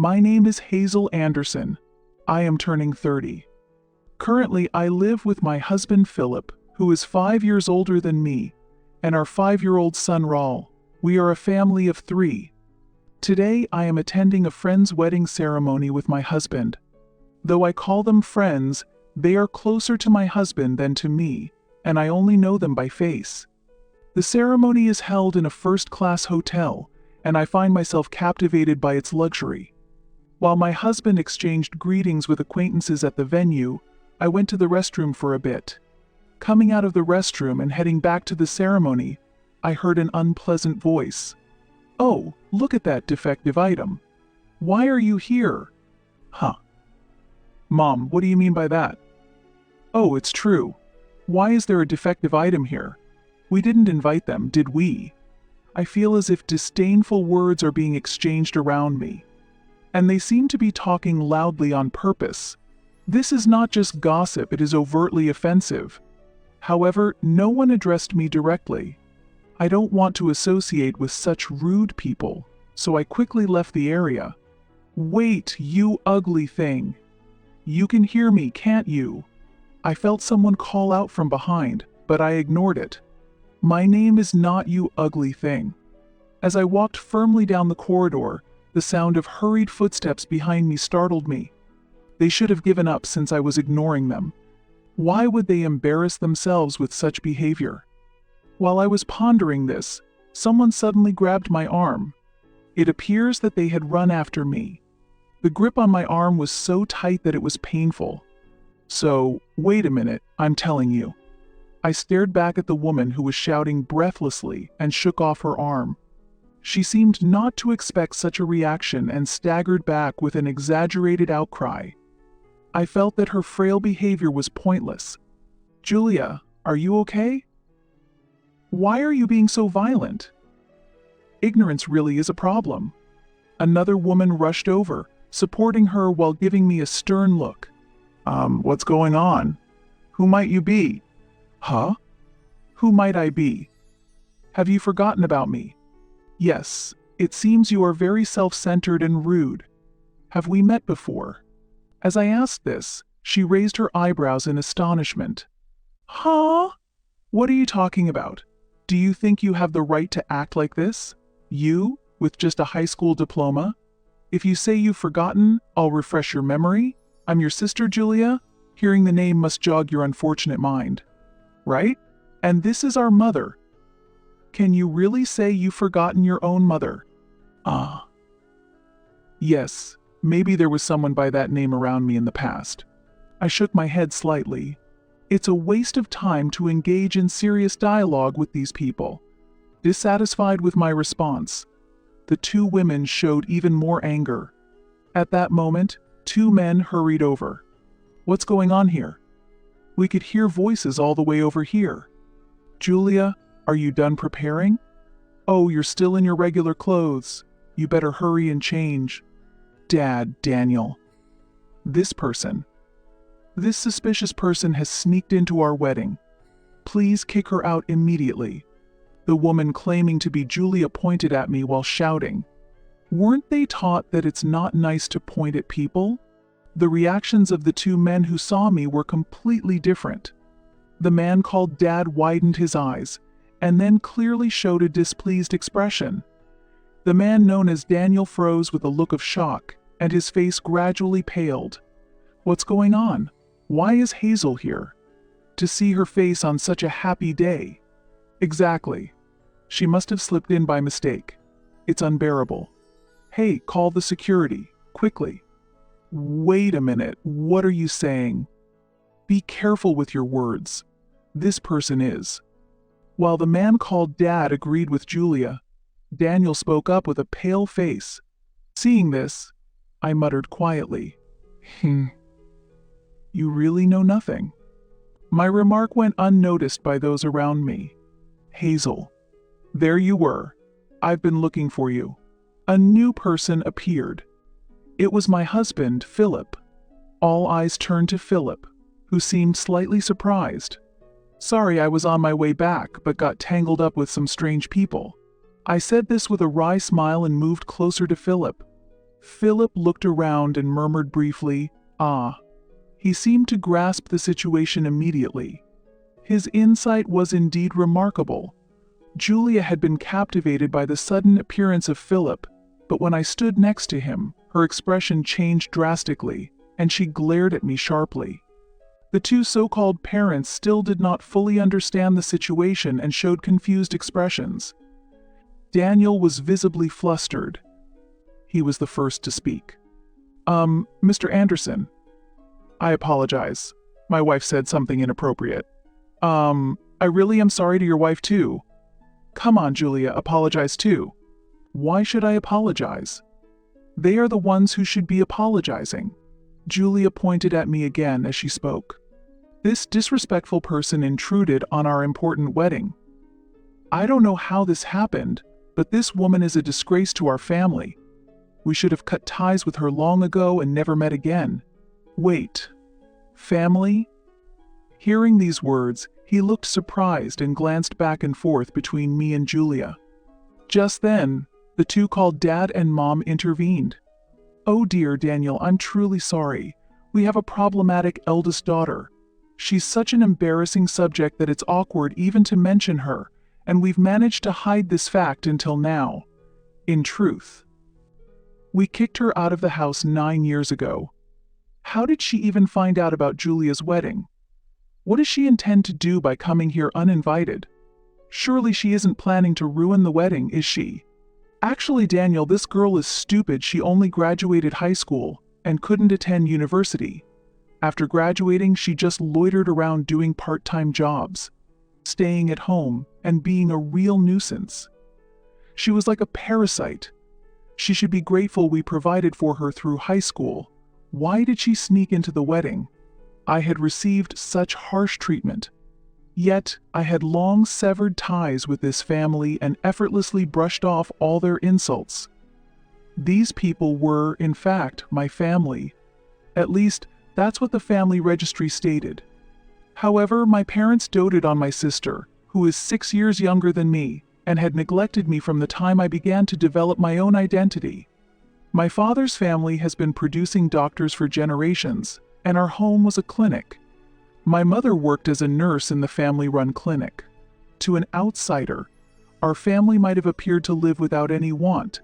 My name is Hazel Anderson. I am turning 30. Currently, I live with my husband Philip, who is 5 years older than me, and our 5-year-old son Raul. We are a family of 3. Today, I am attending a friend's wedding ceremony with my husband. Though I call them friends, they are closer to my husband than to me, and I only know them by face. The ceremony is held in a first-class hotel, and I find myself captivated by its luxury. While my husband exchanged greetings with acquaintances at the venue, I went to the restroom for a bit. Coming out of the restroom and heading back to the ceremony, I heard an unpleasant voice. "Oh, look at that defective item. Why are you here?" "Huh. Mom, what do you mean by that?" "Oh, it's true. Why is there a defective item here? We didn't invite them, did we?" I feel as if disdainful words are being exchanged around me. And they seem to be talking loudly on purpose. This is not just gossip, it is overtly offensive. However, no one addressed me directly. I don't want to associate with such rude people, so I quickly left the area. "Wait, you ugly thing. You can hear me, can't you?" I felt someone call out from behind, but I ignored it. My name is not you ugly thing. As I walked firmly down the corridor, the sound of hurried footsteps behind me startled me. They should have given up since I was ignoring them. Why would they embarrass themselves with such behavior? While I was pondering this, someone suddenly grabbed my arm. It appears that they had run after me. The grip on my arm was so tight that it was painful. "So, wait a minute, I'm telling you." I stared back at the woman who was shouting breathlessly and shook off her arm. She seemed not to expect such a reaction and staggered back with an exaggerated outcry. I felt that her frail behavior was pointless. "Julia, are you okay? Why are you being so violent?" Ignorance really is a problem. Another woman rushed over, supporting her while giving me a stern look. What's going on? Who might you be?" "Huh? Who might I be? Have you forgotten about me?" "Yes, it seems you are very self-centered and rude. Have we met before?" As I asked this, she raised her eyebrows in astonishment. "Huh? What are you talking about? Do you think you have the right to act like this? You, with just a high school diploma? If you say you've forgotten, I'll refresh your memory. I'm your sister, Julia. Hearing the name must jog your unfortunate mind. Right? And this is our mother. Can you really say you've forgotten your own mother?" "Ah. Yes, maybe there was someone by that name around me in the past." I shook my head slightly. It's a waste of time to engage in serious dialogue with these people. Dissatisfied with my response, the 2 women showed even more anger. At that moment, 2 men hurried over. "What's going on here?" We could hear voices all the way over here. "Julia, are you done preparing? Oh, you're still in your regular clothes. You better hurry and change." "Dad, Daniel. This suspicious person has sneaked into our wedding. Please kick her out immediately." The woman claiming to be Julia pointed at me while shouting. Weren't they taught that it's not nice to point at people? The reactions of the 2 men who saw me were completely different. The man called Dad widened his eyes, and then clearly showed a displeased expression. The man known as Daniel froze with a look of shock, and his face gradually paled. What's going on? Why is Hazel here? To see her face on such a happy day. Exactly. She must have slipped in by mistake. It's unbearable. Hey, call the security, quickly. Wait a minute, what are you saying? Be careful with your words. This person is. While the man called Dad agreed with Julia, Daniel spoke up with a pale face. Seeing this, I muttered quietly, You really know nothing. My remark went unnoticed by those around me. Hazel. There you were. I've been looking for you. A new person appeared. It was my husband, Philip. All eyes turned to Philip, who seemed slightly surprised. Sorry, I was on my way back, but got tangled up with some strange people. I said this with a wry smile and moved closer to Philip. Philip looked around and murmured briefly, "Ah." He seemed to grasp the situation immediately. His insight was indeed remarkable. Julia had been captivated by the sudden appearance of Philip, but when I stood next to him, her expression changed drastically, and she glared at me sharply. The two so-called parents still did not fully understand the situation and showed confused expressions. Daniel was visibly flustered. He was the first to speak. Mr. Anderson. I apologize. My wife said something inappropriate. I really am sorry to your wife too. Come on, Julia, apologize too. Why should I apologize? They are the ones who should be apologizing. Julia pointed at me again as she spoke. This disrespectful person intruded on our important wedding. I don't know how this happened, but this woman is a disgrace to our family. We should have cut ties with her long ago and never met again. Wait. Family? Hearing these words, he looked surprised and glanced back and forth between me and Julia. Just then, the two called Dad and Mom intervened. Oh dear, Daniel, I'm truly sorry. We have a problematic eldest daughter. She's such an embarrassing subject that it's awkward even to mention her, and we've managed to hide this fact until now. In truth, we kicked her out of the house 9 years ago. How did she even find out about Julia's wedding? What does she intend to do by coming here uninvited? Surely she isn't planning to ruin the wedding, is she? Actually, Daniel, this girl is stupid. She only graduated high school and couldn't attend university. After graduating, she just loitered around doing part-time jobs, staying at home, and being a real nuisance. She was like a parasite. She should be grateful we provided for her through high school. Why did she sneak into the wedding? I had received such harsh treatment. Yet, I had long severed ties with this family and effortlessly brushed off all their insults. These people were, in fact, my family. At least, that's what the family registry stated. However, my parents doted on my sister, who is 6 years younger than me, and had neglected me from the time I began to develop my own identity. My father's family has been producing doctors for generations, and our home was a clinic. My mother worked as a nurse in the family-run clinic. To an outsider, our family might have appeared to live without any want.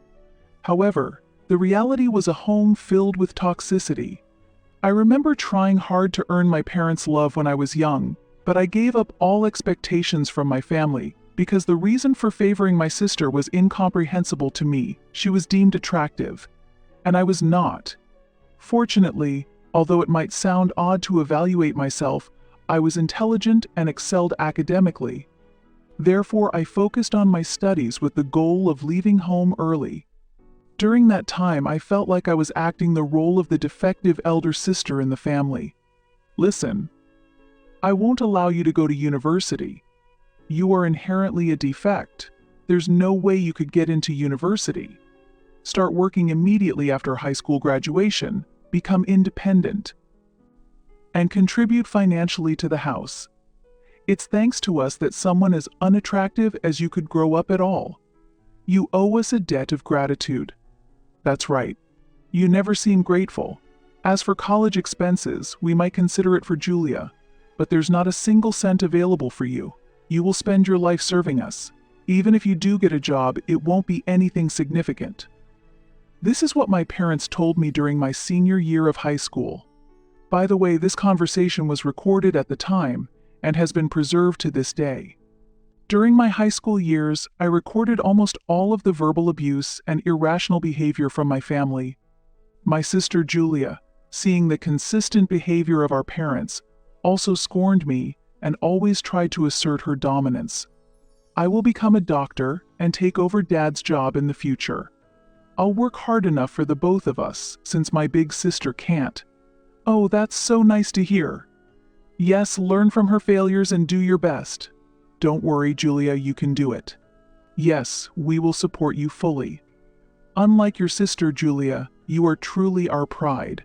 However, the reality was a home filled with toxicity. I remember trying hard to earn my parents' love when I was young, but I gave up all expectations from my family because the reason for favoring my sister was incomprehensible to me. She was deemed attractive, and I was not. Fortunately, although it might sound odd to evaluate myself, I was intelligent and excelled academically. Therefore, I focused on my studies with the goal of leaving home early. During that time, I felt like I was acting the role of the defective elder sister in the family. Listen, I won't allow you to go to university. You are inherently a defect. There's no way you could get into university. Start working immediately after high school graduation, become independent, and contribute financially to the house. It's thanks to us that someone as unattractive as you could grow up at all. You owe us a debt of gratitude. That's right. You never seem grateful. As for college expenses, we might consider it for Julia, but there's not a single cent available for you. You will spend your life serving us. Even if you do get a job, it won't be anything significant. This is what my parents told me during my senior year of high school. By the way, this conversation was recorded at the time and has been preserved to this day. During my high school years, I recorded almost all of the verbal abuse and irrational behavior from my family. My sister Julia, seeing the consistent behavior of our parents, also scorned me and always tried to assert her dominance. I will become a doctor and take over Dad's job in the future. I'll work hard enough for the both of us, since my big sister can't. Oh, that's so nice to hear. Yes, learn from her failures and do your best. Don't worry, Julia, you can do it. Yes, we will support you fully. Unlike your sister, Julia, you are truly our pride.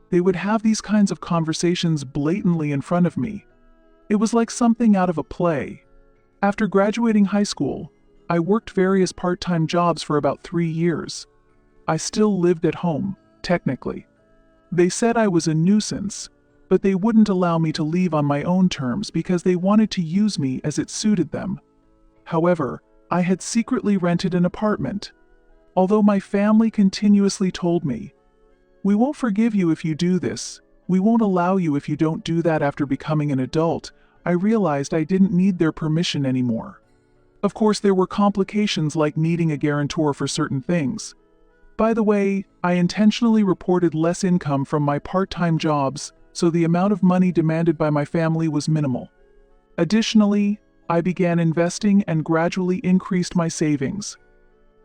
They would have these kinds of conversations blatantly in front of me. It was like something out of a play. After graduating high school, I worked various part-time jobs for about 3 years. I still lived at home, technically. They said I was a nuisance, but they wouldn't allow me to leave on my own terms because they wanted to use me as it suited them. However, I had secretly rented an apartment. Although my family continuously told me, "We won't forgive you if you do this. We won't allow you if you don't do that after becoming an adult," I realized I didn't need their permission anymore. Of course, there were complications like needing a guarantor for certain things. By the way, I intentionally reported less income from my part-time jobs, so the amount of money demanded by my family was minimal. Additionally, I began investing and gradually increased my savings.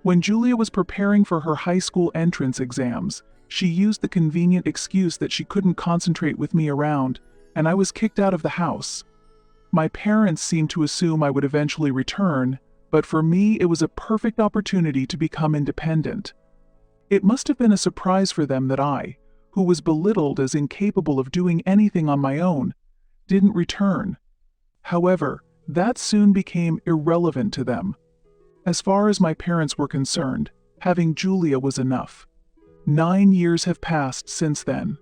When Julia was preparing for her high school entrance exams, she used the convenient excuse that she couldn't concentrate with me around, and I was kicked out of the house. My parents seemed to assume I would eventually return, but for me it was a perfect opportunity to become independent. It must have been a surprise for them that I, who was belittled as incapable of doing anything on my own, didn't return. However, that soon became irrelevant to them. As far as my parents were concerned, having Julia was enough. 9 years have passed since then.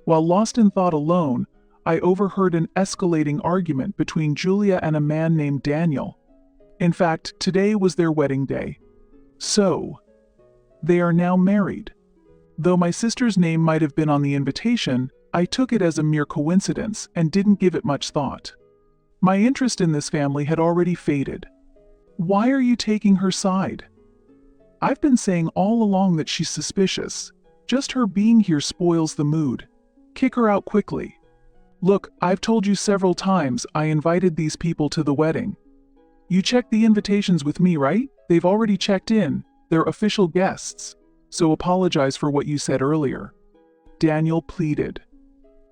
While lost in thought alone, I overheard an escalating argument between Julia and a man named Daniel. In fact, today was their wedding day. So, they are now married. Though my sister's name might have been on the invitation, I took it as a mere coincidence and didn't give it much thought. My interest in this family had already faded. Why are you taking her side? I've been saying all along that she's suspicious. Just her being here spoils the mood. Kick her out quickly. Look, I've told you several times I invited these people to the wedding. You checked the invitations with me, right? They've already checked in. They're official guests. So apologize for what you said earlier. Daniel pleaded.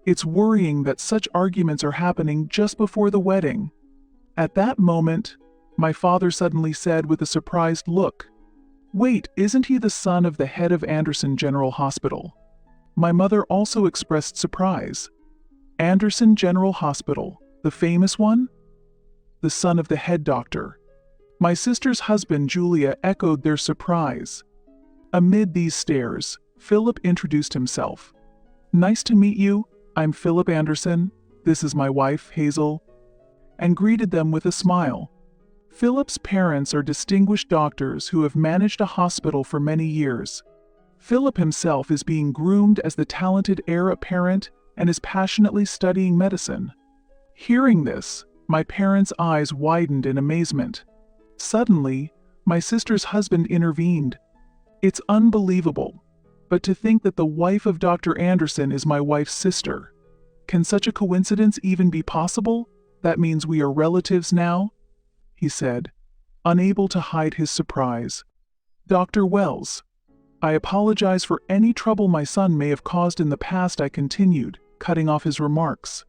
It's worrying that such arguments are happening just before the wedding. At that moment, my father suddenly said with a surprised look, "Wait, isn't he the son of the head of Anderson General Hospital?" My mother also expressed surprise. Anderson General Hospital, the famous one? The son of the head doctor. My sister's husband, Julia, echoed their surprise. Amid these stares, Philip introduced himself. "Nice to meet you. I'm Philip Anderson. This is my wife, Hazel," and greeted them with a smile. Philip's parents are distinguished doctors who have managed a hospital for many years. Philip himself is being groomed as the talented heir apparent and is passionately studying medicine. Hearing this, my parents' eyes widened in amazement. Suddenly, my sister's husband intervened. "It's unbelievable, but to think that the wife of Dr. Anderson is my wife's sister. Can such a coincidence even be possible? That means we are relatives now?" he said, unable to hide his surprise. "Dr. Wells, I apologize for any trouble my son may have caused in the past," I continued, cutting off his remarks.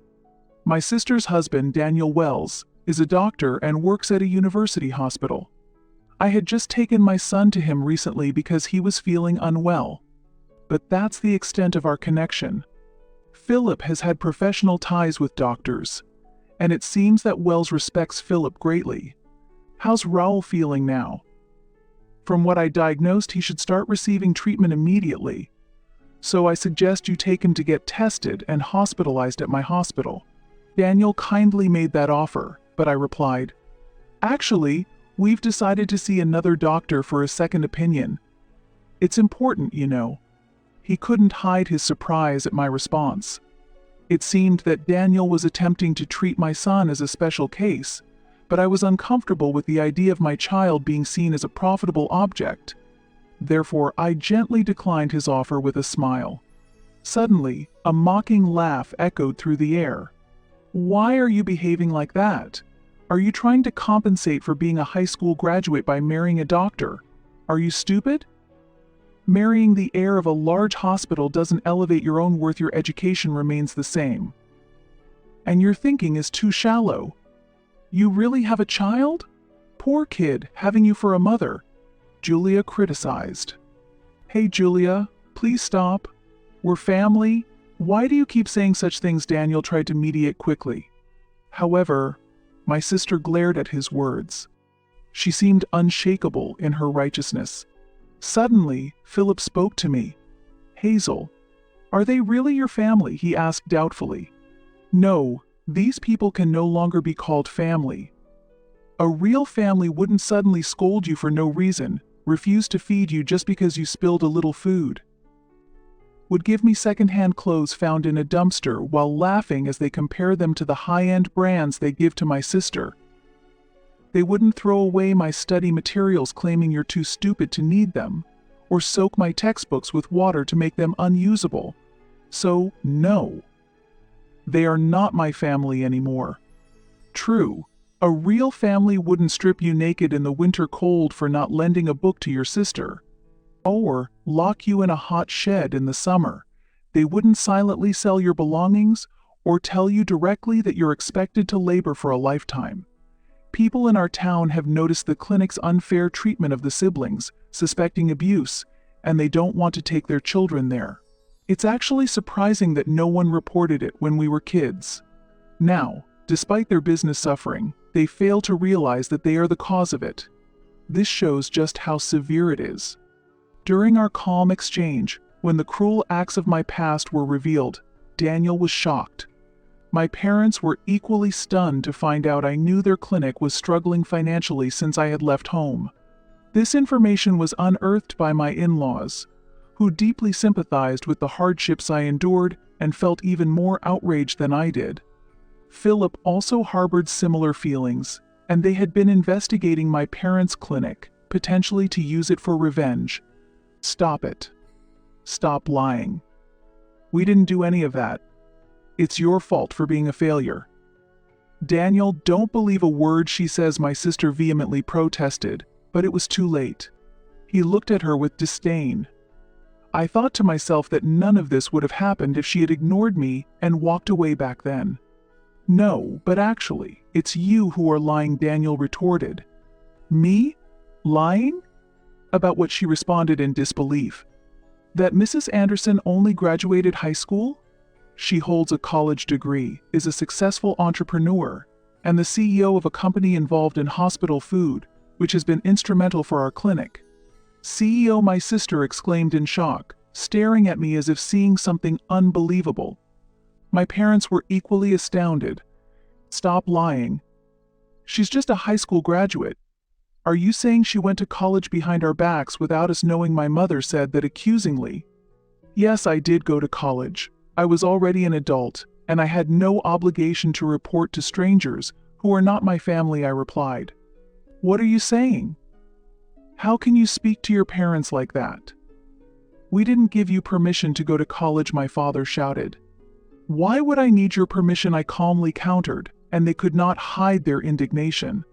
"My sister's husband, Daniel Wells, is a doctor and works at a university hospital. I had just taken my son to him recently because he was feeling unwell. But that's the extent of our connection. Philip has had professional ties with doctors, and it seems that Wells respects Philip greatly. How's Raoul feeling now? From what I diagnosed, he should start receiving treatment immediately. So I suggest you take him to get tested and hospitalized at my hospital." Daniel kindly made that offer, but I replied, "Actually, we've decided to see another doctor for a second opinion. It's important, you know." He couldn't hide his surprise at my response. It seemed that Daniel was attempting to treat my son as a special case, but I was uncomfortable with the idea of my child being seen as a profitable object. Therefore, I gently declined his offer with a smile. Suddenly, a mocking laugh echoed through the air. "Why are you behaving like that? Are you trying to compensate for being a high school graduate by marrying a doctor? Are you stupid? Marrying the heir of a large hospital doesn't elevate your own worth. Your education remains the same. And your thinking is too shallow. You really have a child? Poor kid, having you for a mother," Julia criticized. "Hey Julia, please stop. We're family. Why do you keep saying such things?" Daniel tried to mediate quickly. However, my sister glared at his words. She seemed unshakable in her righteousness. Suddenly, Philip spoke to me. "Hazel, are they really your family?" he asked doubtfully. "No, these people can no longer be called family. A real family wouldn't suddenly scold you for no reason, refuse to feed you just because you spilled a little food, would give me secondhand clothes found in a dumpster while laughing as they compare them to the high-end brands they give to my sister. They wouldn't throw away my study materials claiming you're too stupid to need them, or soak my textbooks with water to make them unusable. So, no. They are not my family anymore. True, a real family wouldn't strip you naked in the winter cold for not lending a book to your sister, or lock you in a hot shed in the summer. They wouldn't silently sell your belongings or tell you directly that you're expected to labor for a lifetime. People in our town have noticed the clinic's unfair treatment of the siblings, suspecting abuse, and they don't want to take their children there. It's actually surprising that no one reported it when we were kids. Now, despite their business suffering, they fail to realize that they are the cause of it. This shows just how severe it is. During our calm exchange, when the cruel acts of my past were revealed, Daniel was shocked. My parents were equally stunned to find out I knew their clinic was struggling financially since I had left home. This information was unearthed by my in-laws, who deeply sympathized with the hardships I endured and felt even more outraged than I did. Philip also harbored similar feelings, and they had been investigating my parents' clinic, potentially to use it for revenge. Stop it. Stop lying. We didn't do any of that. It's your fault for being a failure. Daniel, don't believe a word she says, my sister vehemently protested, but it was too late. He looked at her with disdain. I thought to myself that none of this would have happened if she had ignored me and walked away back then. No, but actually, it's you who are lying, Daniel retorted. Me? Lying? About what? She responded in disbelief. That Mrs. Anderson only graduated high school? She holds a college degree, is a successful entrepreneur, and the CEO of a company involved in hospital food, which has been instrumental for our clinic. CEO, my sister exclaimed in shock, staring at me as if seeing something unbelievable. My parents were equally astounded. Stop lying. She's just a high school graduate. Are you saying she went to college behind our backs without us knowing? My mother said that accusingly. Yes, I did go to college. I was already an adult, and I had no obligation to report to strangers who are not my family, I replied. What are you saying? How can you speak to your parents like that? We didn't give you permission to go to college, my father shouted. Why would I need your permission? I calmly countered, and they could not hide their indignation.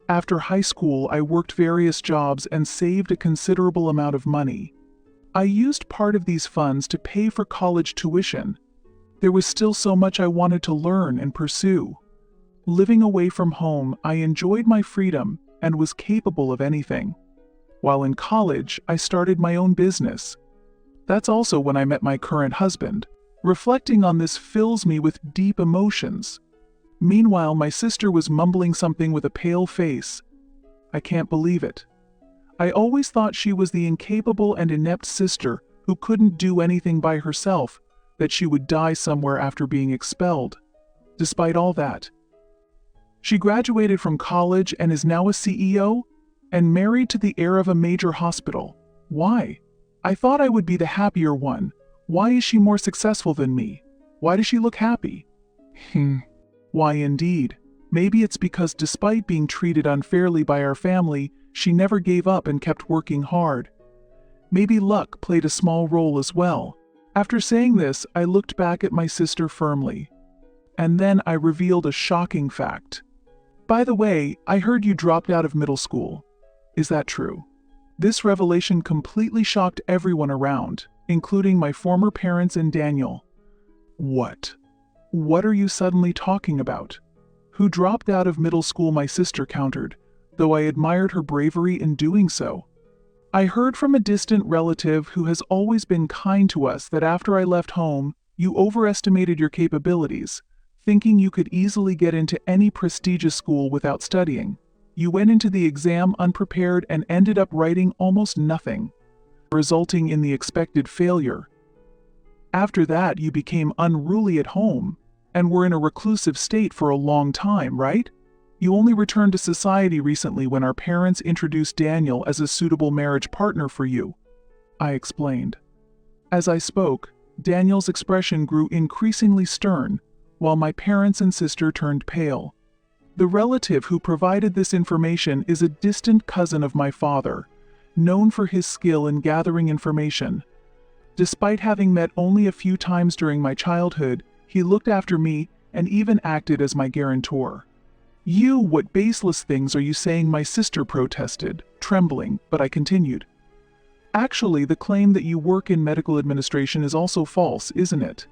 After high school, I worked various jobs and saved a considerable amount of money. I used part of these funds to pay for college tuition. There was still so much I wanted to learn and pursue. Living away from home, I enjoyed my freedom and was capable of anything. While in college, I started my own business. That's also when I met my current husband. Reflecting on this fills me with deep emotions. Meanwhile, my sister was mumbling something with a pale face. I can't believe it. I always thought she was the incapable and inept sister who couldn't do anything by herself, that she would die somewhere after being expelled. Despite all that, she graduated from college and is now a CEO and married to the heir of a major hospital. Why? I thought I would be the happier one. Why is she more successful than me? Why does she look happy? Why indeed? Maybe it's because despite being treated unfairly by our family, she never gave up and kept working hard. Maybe luck played a small role as well. After saying this, I looked back at my sister firmly. And then I revealed a shocking fact. By the way, I heard you dropped out of middle school. Is that true? This revelation completely shocked everyone around, including my former parents and Daniel. What? What are you suddenly talking about? Who dropped out of middle school? My sister countered, though I admired her bravery in doing so. I heard from a distant relative who has always been kind to us that after I left home, you overestimated your capabilities, thinking you could easily get into any prestigious school without studying. You went into the exam unprepared and ended up writing almost nothing. resulting in the expected failure. After that, you became unruly at home and were in a reclusive state for a long time, right? You only returned to society recently when our parents introduced Daniel as a suitable marriage partner for you, I explained. As I spoke, Daniel's expression grew increasingly stern, while my parents and sister turned pale. The relative who provided this information is a distant cousin of my father, known for his skill in gathering information. Despite having met only a few times during my childhood, he looked after me and even acted as my guarantor. What baseless things are you saying?" my sister protested, trembling, but I continued. "Actually, the claim that you work in medical administration is also false, isn't it?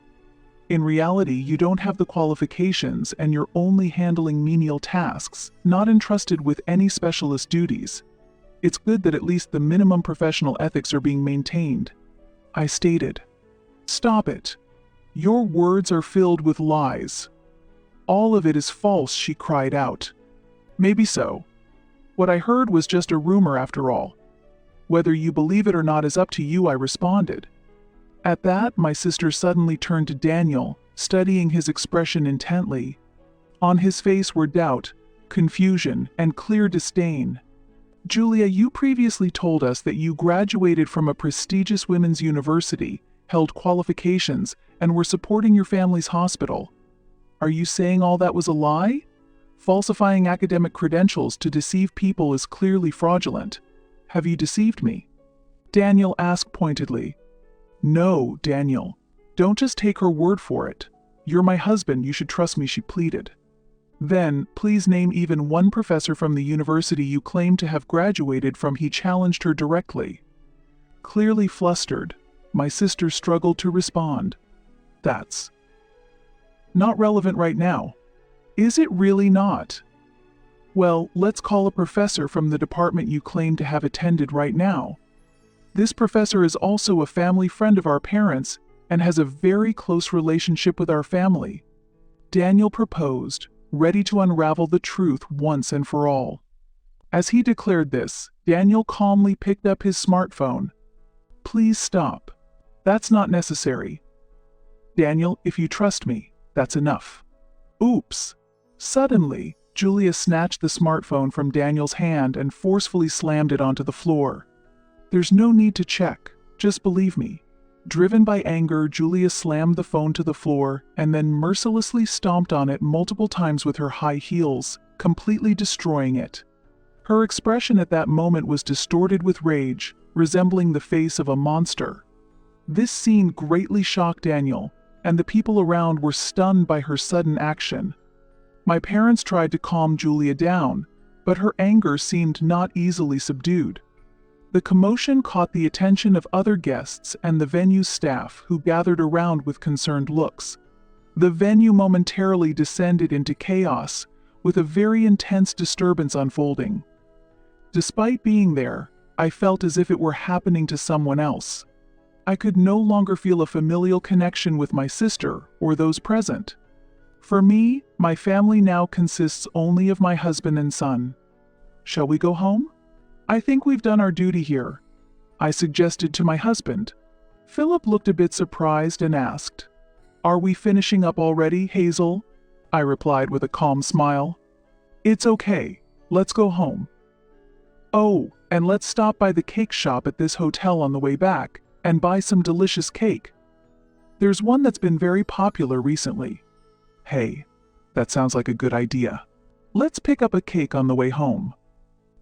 In reality, you don't have the qualifications and you're only handling menial tasks, not entrusted with any specialist duties. It's good that at least the minimum professional ethics are being maintained," I stated. "Stop it. Your words are filled with lies. All of it is false," she cried out. "Maybe so. What I heard was just a rumor after all. Whether you believe it or not is up to you," I responded. At that, my sister suddenly turned to Daniel, studying his expression intently. On his face were doubt, confusion, and clear disdain. "Julia, you previously told us that you graduated from a prestigious women's university, held qualifications, and were supporting your family's hospital. Are you saying all that was a lie? Falsifying academic credentials to deceive people is clearly fraudulent. Have you deceived me?" Daniel asked pointedly. "No, Daniel. Don't just take her word for it. You're my husband, you should trust me," she pleaded. "Then, please name even one professor from the university you claim to have graduated from," he challenged her directly. Clearly flustered, my sister struggled to respond. "That's not relevant right now." "Is it really not? Well, let's call a professor from the department you claim to have attended right now. This professor is also a family friend of our parents and has a very close relationship with our family," Daniel proposed, ready to unravel the truth once and for all. As he declared this, Daniel calmly picked up his smartphone. "Please stop. That's not necessary. Daniel, if you trust me, that's enough." Oops! Suddenly, Julia snatched the smartphone from Daniel's hand and forcefully slammed it onto the floor. "There's no need to check, just believe me." Driven by anger, Julia slammed the phone to the floor and then mercilessly stomped on it multiple times with her high heels, completely destroying it. Her expression at that moment was distorted with rage, resembling the face of a monster. This scene greatly shocked Daniel, and the people around were stunned by her sudden action. My parents tried to calm Julia down, but her anger seemed not easily subdued. The commotion caught the attention of other guests and the venue's staff, who gathered around with concerned looks. The venue momentarily descended into chaos, with a very intense disturbance unfolding. Despite being there, I felt as if it were happening to someone else. I could no longer feel a familial connection with my sister or those present. For me, my family now consists only of my husband and son. "Shall we go home? I think we've done our duty here," I suggested to my husband. Philip looked a bit surprised and asked, "Are we finishing up already, Hazel?" I replied with a calm smile. "It's okay. Let's go home. Oh, and let's stop by the cake shop at this hotel on the way back and buy some delicious cake. There's one that's been very popular recently." "Hey, that sounds like a good idea. Let's pick up a cake on the way home."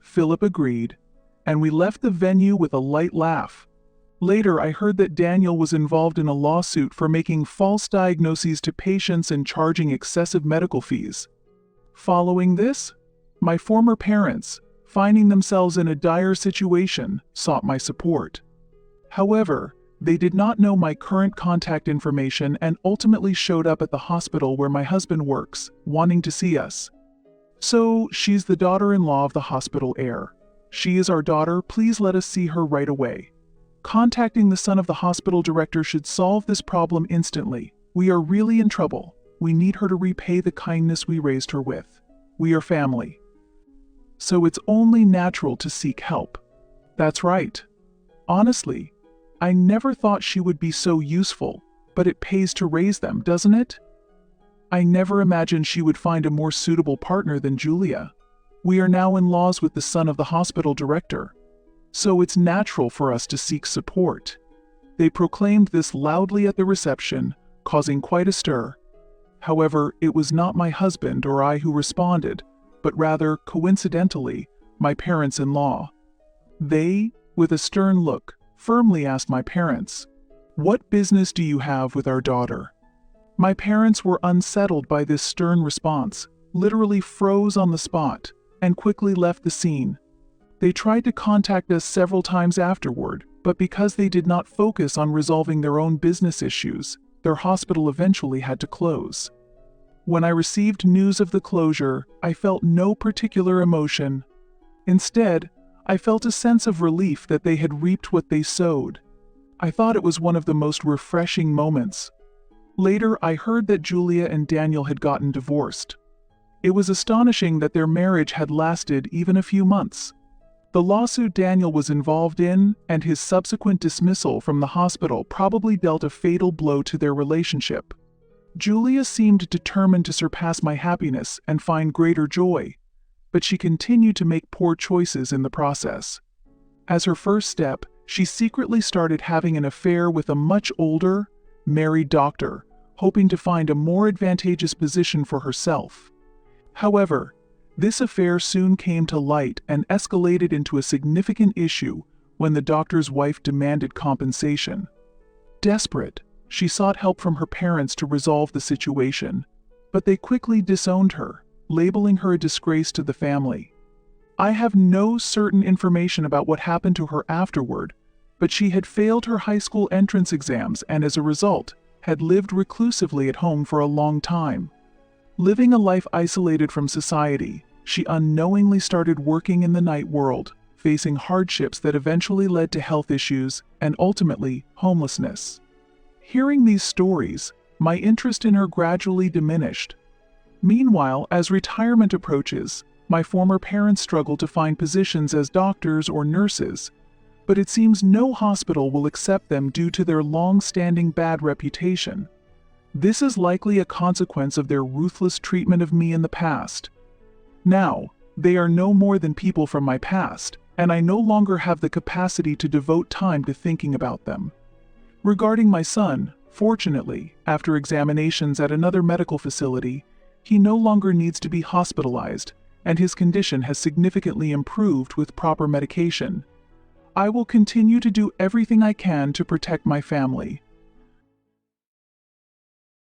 Philip agreed, and we left the venue with a light laugh. Later, I heard that Daniel was involved in a lawsuit for making false diagnoses to patients and charging excessive medical fees. Following this, my former parents, finding themselves in a dire situation, sought my support. However, they did not know my current contact information and ultimately showed up at the hospital where my husband works, wanting to see us. "So, she's the daughter-in-law of the hospital heir. She is our daughter, please let us see her right away. Contacting the son of the hospital director should solve this problem instantly. We are really in trouble. We need her to repay the kindness we raised her with. We are family. So it's only natural to seek help." "That's right. Honestly, I never thought she would be so useful, but it pays to raise them, doesn't it? I never imagined she would find a more suitable partner than Julia. We are now in laws with the son of the hospital director, so it's natural for us to seek support." They proclaimed this loudly at the reception, causing quite a stir. However, it was not my husband or I who responded, but rather, coincidentally, my parents-in-law. They, with a stern look, firmly asked my parents, "What business do you have with our daughter?" My parents were unsettled by this stern response, literally froze on the spot, and quickly left the scene. They tried to contact us several times afterward, but because they did not focus on resolving their own business issues, their hospital eventually had to close. When I received news of the closure, I felt no particular emotion. Instead, I felt a sense of relief that they had reaped what they sowed. I thought it was one of the most refreshing moments. Later, I heard that Julia and Daniel had gotten divorced. It was astonishing that their marriage had lasted even a few months. The lawsuit Daniel was involved in, and his subsequent dismissal from the hospital probably dealt a fatal blow to their relationship. Julia seemed determined to surpass my happiness and find greater joy, but she continued to make poor choices in the process. As her first step, she secretly started having an affair with a much older, married doctor, hoping to find a more advantageous position for herself. However, this affair soon came to light and escalated into a significant issue when the doctor's wife demanded compensation. Desperate, she sought help from her parents to resolve the situation, but they quickly disowned her, labeling her a disgrace to the family. I have no certain information about what happened to her afterward, but she had failed her high school entrance exams and as a result, had lived reclusively at home for a long time. Living a life isolated from society, she unknowingly started working in the night world, facing hardships that eventually led to health issues and ultimately homelessness. Hearing these stories, my interest in her gradually diminished. Meanwhile, as retirement approaches, my former parents struggle to find positions as doctors or nurses, but it seems no hospital will accept them due to their long-standing bad reputation. This is likely a consequence of their ruthless treatment of me in the past. Now, they are no more than people from my past, and I no longer have the capacity to devote time to thinking about them. Regarding my son, fortunately, after examinations at another medical facility, he no longer needs to be hospitalized, and his condition has significantly improved with proper medication. I will continue to do everything I can to protect my family,